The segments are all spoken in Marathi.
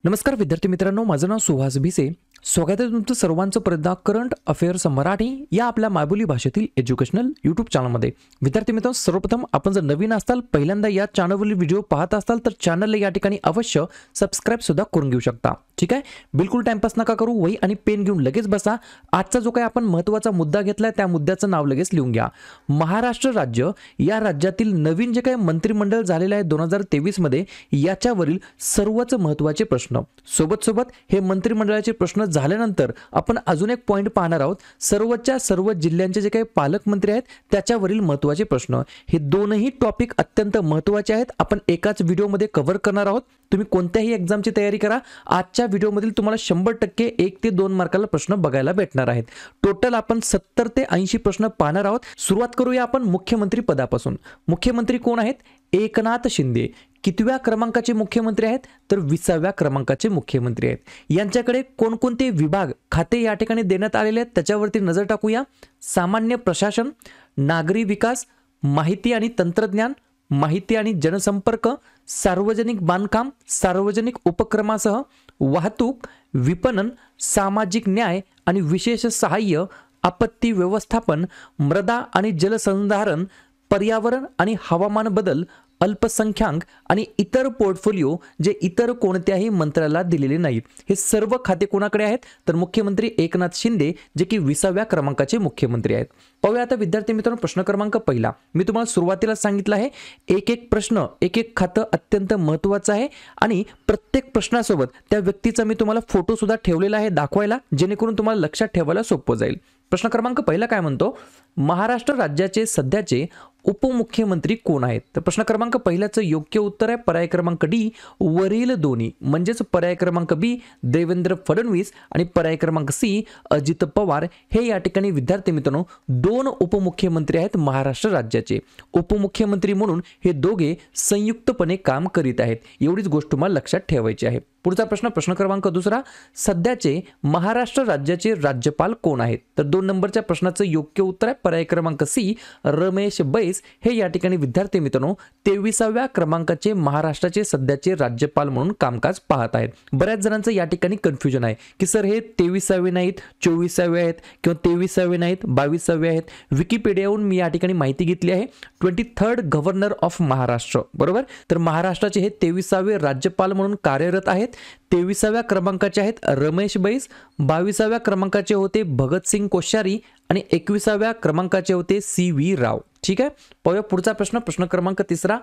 नमस्कार विद्यार्थी मित्रांनो, माझं नाव सुहास भिसे. स्वागत आहे तुमचं सर्वांचं परत करंट अफेअर्स मराठी या आपल्या मायबोली भाषेतील एज्युकेशनल यूट्यूब चॅनलमध्ये. विद्यार्थी मित्रांनो, सर्वप्रथम आपण जर नवीन असाल, पहिल्यांदा या चॅनलवरील व्हिडिओ पाहत असाल तर चॅनलला या ठिकाणी अवश्य सबस्क्राइब सुद्धा करून घेऊ शकता. ठीक आहे, बिलकुल टाइमपास नका करू, वही आणि पेन घेऊन लगेच बसा. आजचा जो काही आपण महत्त्वाचा मुद्दा घेतलाय त्या मुद्द्याचं नाव लगेच लिहून घ्या. महाराष्ट्र राज्य या राज्यातील नवीन जे काही मंत्रिमंडळ झालेलं आहे 2023 मध्ये, याच्यावरील सर्वच महत्त्वाचे प्रश्न सोबत सोबत हे मंत्रिमंडळाचे प्रश्न झाल्यानंतर आपण अजून एक पॉइंट पाहणार आहोत. सर्वच्या सर्व जिल्ह्यांचे जे काही पालकमंत्री आहेत त्याच्यावरील महत्त्वाचे प्रश्न. हे दोनही टॉपिक अत्यंत महत्त्वाचे आहेत, आपण एकाच व्हिडिओमध्ये कव्हर करणार आहोत. तुम्ही कोणत्याही एक्झामची तयारी करा, आजच्या व्हिडिओमधील तुम्हाला 100% 1 ते 2 मार्काला प्रश्न बघायला भेटणार आहेत. टोटल आपण 70 ते 80 प्रश्न पाहणार आहोत. सुरुवात करूया आपण मुख्यमंत्री पदापासून. मुख्यमंत्री कोण आहेत? एकनाथ शिंदे. कितव्या क्रमांकाचे मुख्यमंत्री आहेत? तर 20व्या क्रमांकाचे मुख्यमंत्री आहेत. यांच्याकडे कोणकोणते विभाग खाते या ठिकाणी देण्यात आलेले आहेत त्याच्यावरती नजर टाकूया. सामान्य प्रशासन, नागरी विकास, माहिती आणि तंत्रज्ञान, माहिती आणि जनसंपर्क, सार्वजनिक बांधकाम, सार्वजनिक उपक्रमासह वाहतूक, विपणन, सामाजिक न्याय आणि विशेष सहाय्य, आपत्ती व्यवस्थापन, मृदा आणि जलसंधारण, पर्यावरण आणि हवामान बदल, अल्पसंख्याक आणि इतर पोर्टफोलिओ जे इतर कोणत्याही मंत्र्याला दिलेले नाहीत. हे सर्व खाते कोणाकडे आहेत? तर मुख्यमंत्री एकनाथ शिंदे, जे की 20व्या क्रमांकाचे मुख्यमंत्री आहेत. पाहूया आता विद्यार्थी मित्रांनो, प्रश्न क्रमांक पहिला. मी तुम्हाला सुरुवातीला सांगितलं आहे, एक एक प्रश्न, एक एक खातं अत्यंत महत्त्वाचं आहे आणि प्रत्येक प्रश्नासोबत त्या व्यक्तीचा मी तुम्हाला फोटो सुद्धा ठेवलेला आहे दाखवायला, जेणेकरून तुम्हाला लक्षात ठेवायला सोपं जाईल. प्रश्न क्रमांक पहिला काय म्हणतो? महाराष्ट्र राज्याचे सध्याचे उपमुख्यमंत्री कोण आहेत? तर प्रश्न क्रमांक पहिल्याचं योग्य उत्तर आहे पर्याय क्रमांक डी, वरील दोन्ही. म्हणजेच पर्याय क्रमांक बी देवेंद्र फडणवीस आणि पर्याय क्रमांक सी अजित पवार. हे या ठिकाणी विद्यार्थी मित्रांनो 2 उपमुख्यमंत्री आहेत महाराष्ट्र राज्याचे. उपमुख्यमंत्री म्हणून हे दोघे संयुक्तपणे काम करीत आहेत, एवढीच गोष्ट तुम्हाला लक्षात ठेवायची आहे. पुढचा प्रश्न, प्रश्न क्रमांक दुसरा. सध्याचे महाराष्ट्र राज्याचे राज्यपाल कोण आहेत? तर 2 नंबरच्या प्रश्नाचं योग्य उत्तर आहे पर्याय क्रमांक सी रमेश बैस. हे या ठिकाणी विद्यार्थी मित्रांनो 23व्या क्रमांकाचे महाराष्ट्राचे सध्याचे राज्यपाल म्हणून कामकाज पाहत आहेत. बऱ्याच जणांचं या ठिकाणी कन्फ्युजन आहे की सर हे 23वे नाहीत, 24वे आहेत किंवा 23वे नाहीत, 22वे आहेत. विकिपीडियावरून मी या ठिकाणी माहिती घेतली आहे. 23rd गव्हर्नर ऑफ महाराष्ट्र, बरोबर. तर महाराष्ट्राचे हे 23वे राज्यपाल म्हणून कार्यरत आहेत. 23व्या क्रमांकाचे आहेत रमेश बैस, 22व्या क्रमांकाचे होते भगतसिंग कोश्यारी आणि 21व्या क्रमांकाचे होते CV राव. ठीक आहे, पाहूया पुढचा प्रश्न, प्रश्न क्रमांक तिसरा.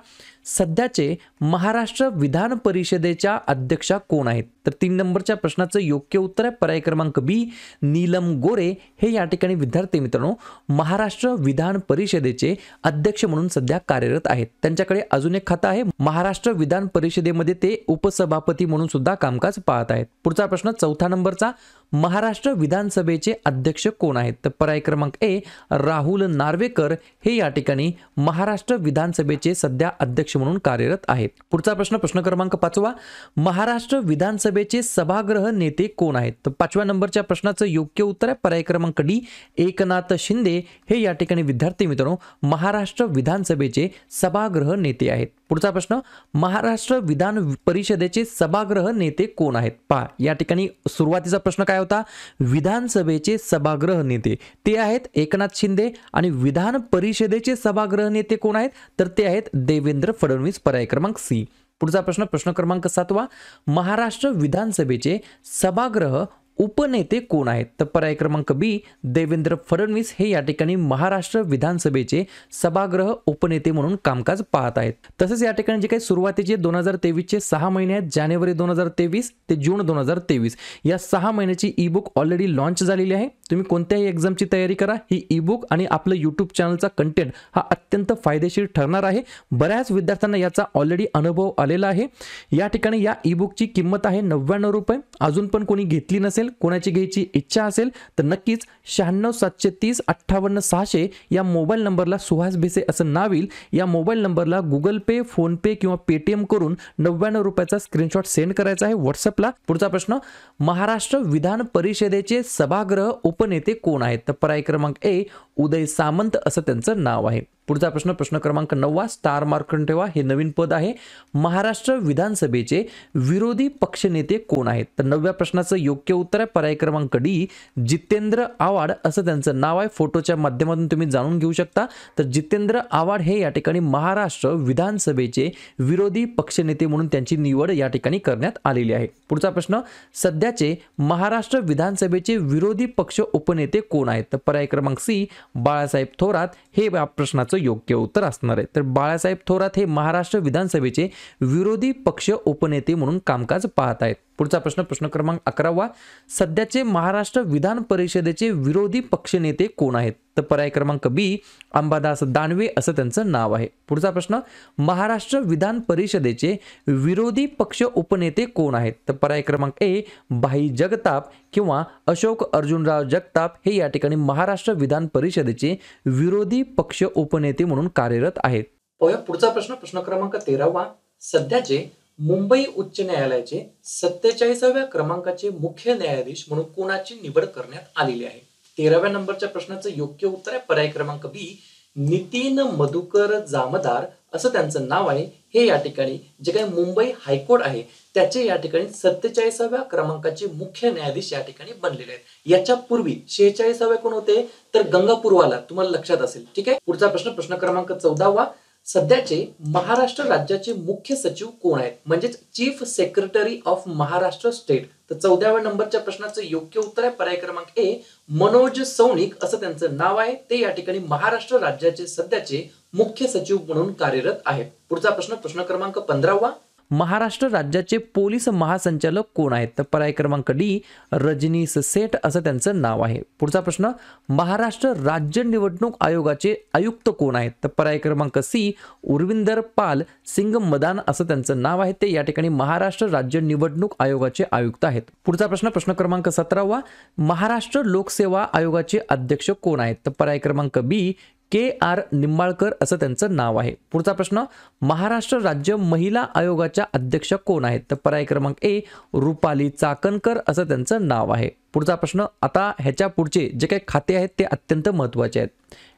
सध्याचे महाराष्ट्र विधान परिषदेच्या अध्यक्षा कोण आहेत? तर 3 नंबरच्या प्रश्नाचं योग्य उत्तर आहे पर्याय क्रमांक बी नीलम गोरे. हे या ठिकाणी विद्यार्थी मित्रांनो महाराष्ट्र विधान परिषदेचे अध्यक्ष म्हणून सध्या कार्यरत आहेत. त्यांच्याकडे अजून एक खातं आहे महाराष्ट्र विधान परिषदेमध्ये, ते उपसभापती म्हणून सुद्धा कामकाज पाहत आहेत. पुढचा प्रश्न 4 नंबरचा. महाराष्ट्र विधानसभेचे अध्यक्ष कोण आहेत? तर पर्याय क्रमांक ए राहुल नार्वेकर. हे या ठिकाणी महाराष्ट्र विधानसभेचे सध्या अध्यक्ष म्हणून कार्यरत आहेत. पुढचा प्रश्न, प्रश्न क्रमांक 5. महाराष्ट्र विधानसभेचे सभागृह नेते कोण आहेत? तर 5व्या नंबरच्या प्रश्नाचं योग्य उत्तर आहे पर्याय क्रमांक डी एकनाथ शिंदे. हे या ठिकाणी विद्यार्थी मित्रांनो महाराष्ट्र विधानसभेचे सभागृह नेते आहेत. पुढचा प्रश्न, महाराष्ट्र विधान परिषदेचे सभागृह नेते कोण आहेत? पहा, या ठिकाणी सुरुवातीचा प्रश्न काय होता? विधानसभेचे सभागृह नेते ते आहेत एकनाथ शिंदे आणि विधान परिषदेचे सभागृह नेते कोण आहेत? तर ते आहेत देवेंद्र फडणवीस. पर्याय क्रमांक सी. पुढचा प्रश्न, प्रश्न क्रमांक 7. महाराष्ट्र विधानसभेचे सभागृह उपनेते कोण आहेत? तर पर्याय क्रमांक बी देवेंद्र फडणवीस. हे या ठिकाणी महाराष्ट्र विधानसभेचे सभागृह उपनेते म्हणून कामकाज पाहत आहेत. तसेच या ठिकाणी जे काही सुरुवातीचे 2023चे 6 महिने आहेत, जानेवारी 2023 ते जून 2023, या 6 महिन्याची ई बुक ऑलरेडी लॉन्च झालेली आहे. तुम्ही कोणत्याही एक्झामची तयारी करा, ही ई बुक आणि आपलं यूट्यूब चॅनलचा कंटेंट हा अत्यंत फायदेशीर ठरणार आहे. बऱ्याच विद्यार्थ्यांना याचा ऑलरेडी अनुभव आलेला आहे. या ठिकाणी या ई बुकची किंमत आहे 99 रुपये. अजून पण कोणी घेतली नसेल, कोणाची घ्यायची इच्छा असेल तर नक्कीच 96730586 या मोबाईल नंबरला, सुहास भिसे असं नाव येईल, या मोबाईल नंबरला गुगल पे, फोन पे किंवा पेटीएम करून 99 रुपयाचा स्क्रीनशॉट सेंड करायचा आहे व्हॉट्सअपला. पुढचा प्रश्न, महाराष्ट्र विधान परिषदेचे सभागृह उपनेते कोण आहेत? तर पर्याय क्रमांक ए उदय सामंत असं त्यांचं नाव आहे. पुढचा प्रश्न प्रश्न क्रमांक 9 स्टार मार्क ठेवा, हे नवीन पद आहे. महाराष्ट्र विधानसभेचे विरोधी पक्षनेते कोण आहेत? तर 9व्या प्रश्नाचं योग्य उत्तर आहे पर्याय क्रमांक डी, जितेंद्र आव्हाड असं त्यांचं नाव आहे. फोटोच्या माध्यमातून तुम्ही जाणून घेऊ शकता. तर जितेंद्र आव्हाड हे या ठिकाणी महाराष्ट्र विधानसभेचे विरोधी पक्षनेते म्हणून त्यांची निवड या ठिकाणी करण्यात आलेली आहे. पुढचा प्रश्न, सध्याचे महाराष्ट्र विधानसभेचे विरोधी पक्ष उपनेते कोण आहेत? तर पर्याय क्रमांक सी, बाळासाहेब थोरात हे या प्रश्नाचं योग्य उत्तर असणार आहे. तर बाळासाहेब थोरात हे महाराष्ट्र विधानसभेचे विरोधी पक्ष उपनेते म्हणून कामकाज पाहत आहेत. पुढचा प्रश्न प्रश्न क्रमांक 11, सध्याचे महाराष्ट्र विधान परिषदेचे विरोधी पक्षनेते कोण आहेत? तर पर्याय क्रमांक बी, अंबादास दानवे असं त्यांचं नाव आहे. पुढचा प्रश्न, महाराष्ट्र विधान परिषदेचे विरोधी पक्ष उपनेते कोण आहेत? तर पर्याय क्रमांक ए, भाई जगताप किंवा अशोक अर्जुनराव जगताप हे या ठिकाणी महाराष्ट्र विधान परिषदेचे विरोधी पक्ष उपनेते म्हणून कार्यरत आहेत. पुढचा प्रश्न प्रश्न क्रमांक 13, सध्याचे मुंबई उच्च न्यायालयाचे 47व्या क्रमांकाचे मुख्य न्यायाधीश म्हणून कोणाची निवड करण्यात आलेली आहे? 13व्या नंबरच्या प्रश्नाचं योग्य उत्तर आहे पर्याय क्रमांक बी, नितीन मधुकर जामदार असं त्यांचं नाव आहे. हे या ठिकाणी जे काही मुंबई हायकोर्ट आहे त्याचे या ठिकाणी 47व्या क्रमांकाचे मुख्य न्यायाधीश या ठिकाणी बनलेले आहेत. याच्या पूर्वी 46व्या कोण होते? तर गंगापूरवाला, तुम्हाला लक्षात असेल. ठीक आहे. पुढचा प्रश्न प्रश्न क्रमांक 14, सध्याचे महाराष्ट्र राज्याचे मुख्य सचिव कोण आहेत? म्हणजेच chief secretary of Maharashtra state. तर 14व्या नंबरच्या प्रश्नाचं योग्य उत्तर आहे पर्याय क्रमांक ए, मनोज सौनिक असं त्यांचं नाव आहे. ते या ठिकाणी महाराष्ट्र राज्याचे सध्याचे मुख्य सचिव म्हणून कार्यरत आहेत. पुढचा प्रश्न प्रश्न क्रमांक 15, महाराष्ट्र राज्याचे पोलीस महासंचालक कोण आहेत? तर पर्याय क्रमांक डी, रजनीश सेठ असं त्यांचं नाव आहे. पुढचा प्रश्न, महाराष्ट्र राज्य निवडणूक आयोगाचे आयुक्त कोण आहेत? तर पर्याय क्रमांक सी, उर्विंदर पाल सिंग मदान असं त्यांचं नाव आहे. ते या ठिकाणी महाराष्ट्र राज्य निवडणूक आयोगाचे आयुक्त आहेत. पुढचा प्रश्न प्रश्न क्रमांक 17, महाराष्ट्र लोकसेवा आयोगाचे अध्यक्ष कोण आहेत? तर पर्याय क्रमांक बी, के.आर. निंबाळकर असं त्यांचं नाव आहे. पुढचा प्रश्न, महाराष्ट्र राज्य महिला आयोगाच्या अध्यक्ष कोण आहेत? तर पर्याय क्रमांक ए, रुपाली चाकणकर असं त्यांचं नाव आहे. पुढचा प्रश्न, आता ह्याच्या पुढचे जे काही खाते आहेत ते अत्यंत महत्त्वाचे आहेत.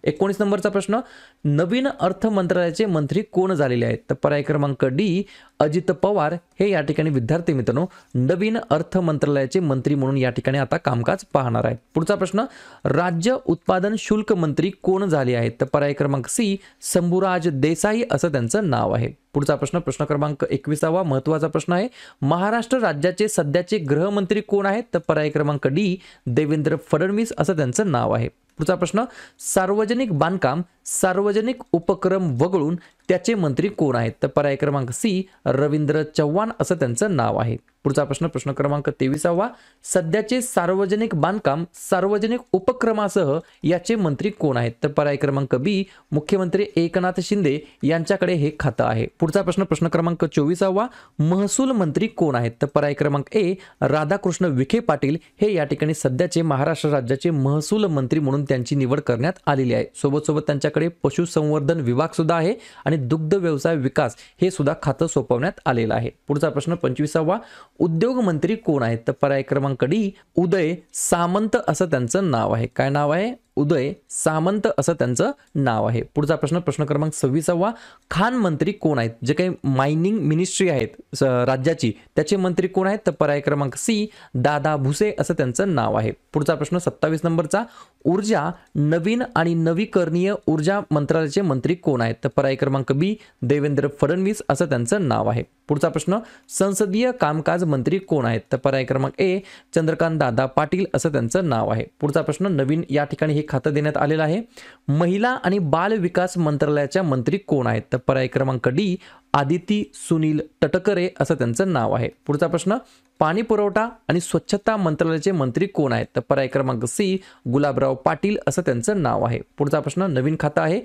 19 नंबरचा प्रश्न, नवीन अर्थ मंत्रालयाचे मंत्री कोण झालेले आहेत? तर पर्याय क्रमांक डी, अजित पवार हे या ठिकाणी विद्यार्थी मित्रांनो नवीन अर्थ मंत्रालयाचे मंत्री म्हणून या ठिकाणी आता कामकाज पाहणार आहेत. पुढचा प्रश्न, राज्य उत्पादन शुल्क मंत्री कोण झाले आहेत? तर पर्याय क्रमांक सी, शंभूराज देसाई असं त्यांचं नाव आहे. पुढचा प्रश्न प्रश्न क्रमांक 21, महत्त्वाचा प्रश्न आहे, महाराष्ट्र राज्याचे सध्याचे गृहमंत्री कोण आहेत? तर पर्याय क्रमांक डी, देवेंद्र फडणवीस असं त्यांचं नाव आहे. पुढचा प्रश्न, सार्वजनिक बांधकाम सार्वजनिक उपक्रम वगळून त्याचे मंत्री कोण आहेत? तर पर्याय क्रमांक सी, रवींद्र चव्हाण असं त्यांचं नाव आहे. पुढचा प्रश्न प्रश्न क्रमांक 23, सध्याचे सार्वजनिक बांधकाम सार्वजनिक उपक्रमासह याचे मंत्री कोण आहेत? तर पर्याय क्रमांक बी, मुख्यमंत्री एकनाथ शिंदे यांच्याकडे हे खातं आहे. पुढचा प्रश्न प्रश्न क्रमांक 24, महसूल मंत्री कोण आहेत? तर पर्याय क्रमांक ए, राधाकृष्ण विखे पाटील हे या ठिकाणी सध्याचे महाराष्ट्र राज्याचे महसूल मंत्री म्हणून त्यांची निवड करण्यात आलेली आहे. सोबत सोबत त्यांच्याकडे पशुसंवर्धन विभाग सुद्धा आहे आणि दुग्ध व्यवसाय विकास हे सुद्धा खातं सोपवण्यात आलेलं आहे. पुढचा प्रश्न 25, उद्योग मंत्री कोण आहेत? तर पर्याय क्रमांक डी, उदय सामंत असं त्यांचं नाव आहे. काय नाव आहे? उदय सामंत असं त्यांचं नाव आहे. पुढचा प्रश्न प्रश्न क्रमांक 26, खान मंत्री कोण आहेत? जे काही मायनिंग मिनिस्ट्री आहेत राज्याची त्याचे मंत्री कोण आहेत? तर पर्याय क्रमांक सी, दादा भुसे असं त्यांचं नाव आहे. पुढचा प्रश्न 27 नंबरचा, ऊर्जा नवीन आणि नवीकरणीय ऊर्जा मंत्रालयाचे मंत्री कोण आहेत? तर पर्याय क्रमांक बी, देवेंद्र फडणवीस असं त्यांचं नाव आहे. पुढचा प्रश्न, संसदीय कामकाज मंत्री कोण आहेत? तर पर्याय क्रमांक ए, चंद्रकांत दादा पाटील असं त्यांचं नाव आहे. पुढचा प्रश्न, नवीन या ठिकाणी हे खातं देण्यात आलेलं आहे. महिला आणि बाल विकास मंत्रालयाच्या मंत्री कोण आहेत? तर पर्याय क्रमांक डी, आदिती सुनील तटकरे असं त्यांचं नाव आहे. पुढचा प्रश्न, पाणी पुरवठा आणि स्वच्छता मंत्रालयाचे मंत्री कोण आहेत? तर पर्याय क्रमांक सी, गुलाबराव पाटील असं त्यांचं नाव आहे. पुढचा प्रश्न, नवीन खातं आहे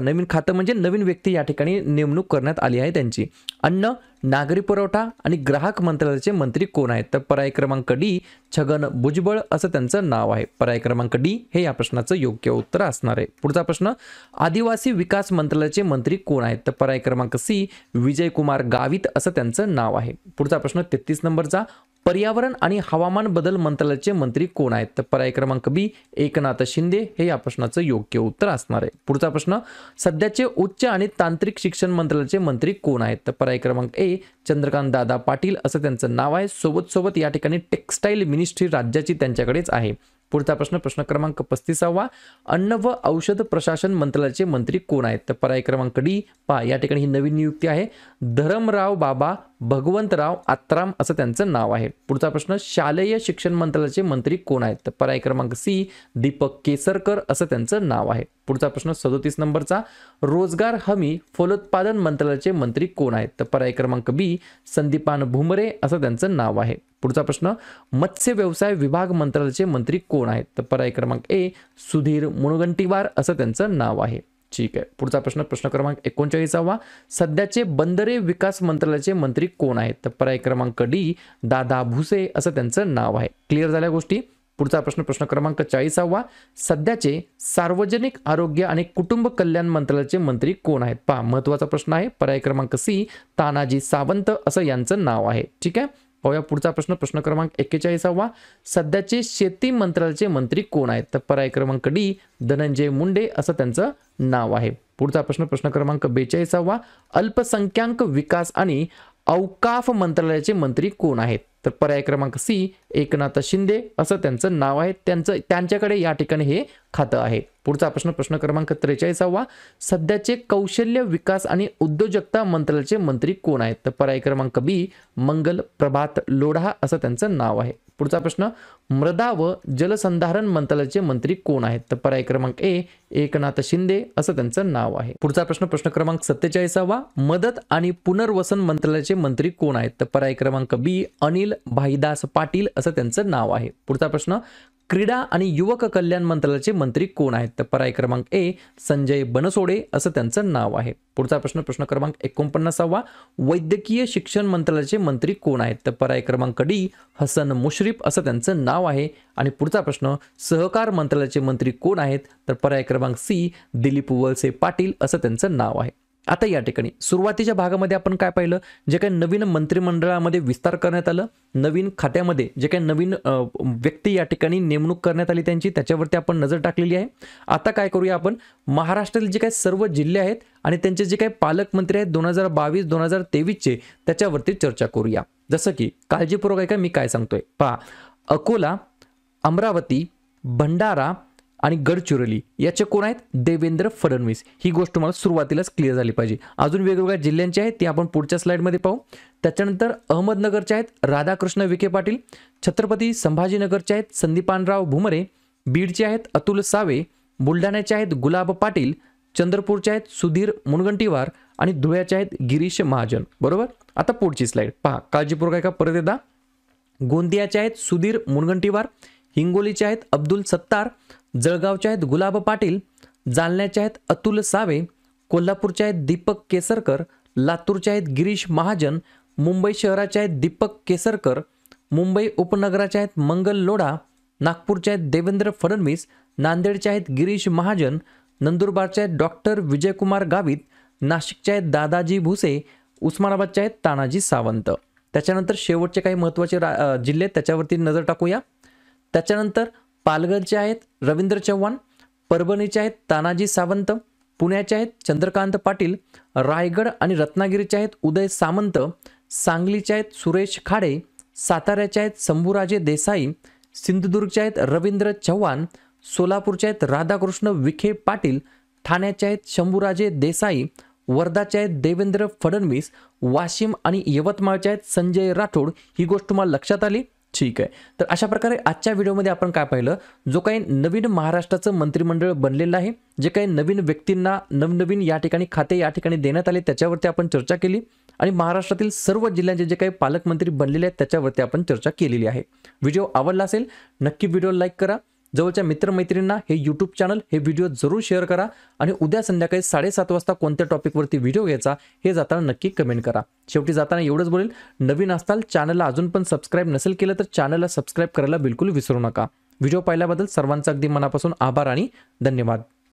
नवीन खातं म्हणजे नवीन व्यक्ती या ठिकाणी नेमणूक करण्यात आली आहे त्यांची. अन्न नागरी पुरवठा आणि ग्राहक मंत्रालयाचे मंत्री कोण आहेत? तर पर्याय क्रमांक डी, छगन भुजबळ असं त्यांचं नाव आहे. पर्याय क्रमांक डी हे या प्रश्नाचं योग्य उत्तर असणार आहे. पुढचा प्रश्न, आदिवासी विकास मंत्रालयाचे मंत्री कोण आहेत? तर पर्याय क्रमांक सी, विजयकुमार गावित असं त्यांचं नाव आहे. पुढचा प्रश्न 33 नंबरचा, पर्यावरण आणि हवामान बदल मंत्रालयाचे मंत्री कोण आहेत? तर पर्याय क्रमांक बी एकनाथ शिंदे हे या प्रश्नाचं योग्य उत्तर असणार आहे. पुढचा प्रश्न, सध्याचे उच्च आणि तांत्रिक शिक्षण मंत्रालयाचे मंत्री कोण आहेत? तर पर्याय क्रमांक ए चंद्रकांत दादा पाटील असं त्यांचं नाव आहे. सोबत या ठिकाणी टेक्स्टाईल मिनिस्ट्री राज्याची त्यांच्याकडेच आहे. पुढचा प्रश्न, प्रश्न क्रमांक 35वा, अन्न व औषध प्रशासन मंत्रालयाचे मंत्री कोण आहेत? तर पर्याय क्रमांक डी पहा या ठिकाणी ही नवीन नियुक्ती आहे. धरमराव बाबा भगवंतराव आत्राम असं त्यांचं नाव आहे. पुढचा प्रश्न, शालेय शिक्षण मंत्रालयाचे मंत्री कोण आहेत? तर पर्याय क्रमांक सी दीपक केसरकर असं त्यांचं नाव आहे. पुढचा प्रश्न 37 नंबरचा, रोजगार हमी फलोत्पादन मंत्रालयाचे मंत्री कोण आहेत? तर पर्याय क्रमांक बी संदीपान भुमरे असं त्यांचं नाव आहे. पुढचा प्रश्न, मत्स्य व्यवसाय विभाग मंत्रालयाचे मंत्री कोण आहेत? तर पर्याय क्रमांक ए सुधीर मुनगंटीवार असं त्यांचं नाव आहे. ठीक आहे. पुढचा प्रश्न, प्रश्न क्रमांक 39वा, सध्याचे बंदरे विकास मंत्रालयाचे मंत्री कोण आहेत? तर पर्याय क्रमांक डी दादा भुसे असं त्यांचं नाव आहे. क्लिअर झाल्या गोष्टी? पुढचा प्रश्न, प्रश्न क्रमांक 40वा, सध्याचे सार्वजनिक आरोग्य आणि कुटुंब कल्याण मंत्रालयाचे मंत्री कोण आहेत? पहा महत्त्वाचा प्रश्न आहे. पर्याय क्रमांक सी तानाजी सावंत असं यांचं नाव आहे. ठीक आहे. पाहूया पुढचा प्रश्न, प्रश्न क्रमांक 41वा, सध्याचे शेती मंत्रालयाचे मंत्री कोण आहेत? तर पर्याय क्रमांक डी धनंजय मुंडे असं त्यांचं नाव आहे. पुढचा प्रश्न, प्रश्न क्रमांक 42वा, अल्पसंख्याक विकास आणि औकाफ मंत्रालयाचे मंत्री कोण आहेत? तर पर्याय क्रमांक सी एकनाथ शिंदे असं त्यांचं नाव आहे. त्यांच्याकडे या ठिकाणी हे खातं आहे. पुढचा प्रश्न, प्रश्न क्रमांक 43वा, सध्याचे कौशल्य विकास आणि उद्योजकता मंत्रालयाचे मंत्री कोण आहेत? तर पर्याय क्रमांक बी मंगल प्रभात लोढा असं त्यांचं नाव आहे. पुढचा प्रश्न, मृदा व जलसंधारण मंत्रालयाचे मंत्री कोण आहेत? तर पर्याय क्रमांक ए एकनाथ शिंदे असं त्यांचं नाव आहे. पुढचा प्रश्न, प्रश्न क्रमांक 47वा, मदत आणि पुनर्वसन मंत्रालयाचे मंत्री कोण आहेत? तर पर्याय क्रमांक बी अनिल भाईदास पाटील असं त्यांचं नाव आहे. पुढचा प्रश्न, क्रीडा आणि युवक कल्याण मंत्रालयाचे मंत्री कोण आहेत? तर पर्याय क्रमांक ए संजय बनसोडे असं त्यांचं नाव आहे. पुढचा प्रश्न, प्रश्न क्रमांक 49वा, वैद्यकीय शिक्षण मंत्रालयाचे मंत्री कोण आहेत? तर पर्याय क्रमांक डी हसन मुश्रीफ असं त्यांचं नाव आहे. आणि पुढचा प्रश्न, सहकार मंत्रालयाचे मंत्री कोण आहेत? तर पर्याय क्रमांक सी दिलीप वळसे पाटील असं त्यांचं नाव आहे. आता या ठिकाणी सुरुवातीच्या भागामध्ये आपण काय पाहिलं, जे काही नवीन मंत्रिमंडळामध्ये विस्तार करण्यात आलं, नवीन खात्यामध्ये जे काही नवीन व्यक्ती या ठिकाणी नेमणूक करण्यात आली त्यांची, त्याच्यावरती आपण नजर टाकलेली आहे. आता काय करूया आपण, महाराष्ट्रातील जे काही सर्व जिल्हे आहेत आणि त्यांचे जे काही पालकमंत्री आहेत 2022-2023चे त्याच्यावरती चर्चा करूया. जसं की काळजीपूर्वक ऐका मी काय सांगतोय. पहा, अकोला, अमरावती, भंडारा आणि गडचिरोली याचे कोण आहेत? देवेंद्र फडणवीस. ही गोष्ट मला सुरुवातीलाच क्लिअर झाली पाहिजे. अजून वेगवेगळ्या जिल्ह्यांचे आहेत ते आपण पुढच्या स्लाइडमध्ये पाहू. त्याच्यानंतर अहमदनगरचे आहेत राधाकृष्ण विखे पाटील, छत्रपती संभाजीनगरचे आहेत संदीपानराव भुमरे, बीडचे आहेत अतुल सावे, बुलढाण्याचे आहेत गुलाब पाटील, चंद्रपूरचे आहेत सुधीर मुनगंटीवार आणि धुळ्याचे आहेत गिरीश महाजन. बरोबर. आता पुढची स्लाइड पहा, काळजीपूर्वक ऐका परत एकदा. गोंदियाचे आहेत सुधीर मुनगंटीवार, हिंगोलीचे आहेत अब्दुल सत्तार, जळगावचे आहेत गुलाब पाटील, जालन्याचे आहेत अतुल सावे, कोल्हापूरचे आहेत दीपक केसरकर, लातूरचे आहेत गिरीश महाजन, मुंबई शहराचे आहेत दीपक केसरकर, मुंबई उपनगराचे आहेत मंगल लोढा, नागपूरचे आहेत देवेंद्र फडणवीस, नांदेडचे आहेत गिरीश महाजन, नंदुरबारचे आहेत डॉक्टर विजयकुमार गावित, नाशिकचे आहेत दादाजी भुसे, उस्मानाबादचे आहेत तानाजी सावंत. त्याच्यानंतर शेवटचे काही महत्त्वाचे जिल्हे त्याच्यावरती नजर टाकूया. त्याच्यानंतर पालघरचे आहेत रवींद्र चव्हाण, परभणीचे आहेत तानाजी सावंत, पुण्याचे आहेत चंद्रकांत पाटील, रायगड आणि रत्नागिरीचे आहेत उदय सामंत, सांगलीचे आहेत सुरेश खाडे, साताऱ्याचे आहेत शंभूराजे देसाई, सिंधुदुर्गचे आहेत रवींद्र चव्हाण, सोलापूरचे आहेत राधाकृष्ण विखे पाटील, ठाण्याचे आहेत शंभूराजे देसाई, वर्धाचे आहेत देवेंद्र फडणवीस, वाशिम आणि यवतमाळचे आहेत संजय राठोड. ही गोष्ट तुम्हाला लक्षात आली? ठीक आहे. तर अशा प्रकारे आजच्या व्हिडिओमध्ये आपण काय पाहिलं, जो काही नवीन महाराष्ट्राचं मंत्रिमंडळ बनलेलं आहे, जे काही नवीन व्यक्तींना नवनवीन या ठिकाणी खाते या ठिकाणी देण्यात आले त्याच्यावरती आपण चर्चा केली आणि महाराष्ट्रातील सर्व जिल्ह्यांचे जे काही पालकमंत्री बनलेले आहेत त्याच्यावरती आपण चर्चा केलेली आहे. व्हिडिओ आवडला असेल नक्की व्हिडिओ लाईक करा, जवळच्या मित्रमैत्रिणींना हे यूट्यूब चॅनल हे व्हिडिओ जरूर शेअर करा आणि उद्या संध्याकाळी 7:30 वाजता कोणत्या टॉपिकवरती व्हिडिओ घ्यायचा हे जाताना नक्की कमेंट करा. शेवटी जाताना एवढंच बोलेल, नवीन असताल चॅनलला अजून पण सबस्क्राईब नसेल केलं तर चॅनलला सबस्क्राईब करायला बिलकुल विसरू नका. व्हिडिओ पाहिल्याबद्दल सर्वांचा अगदी मनापासून आभार आणि धन्यवाद.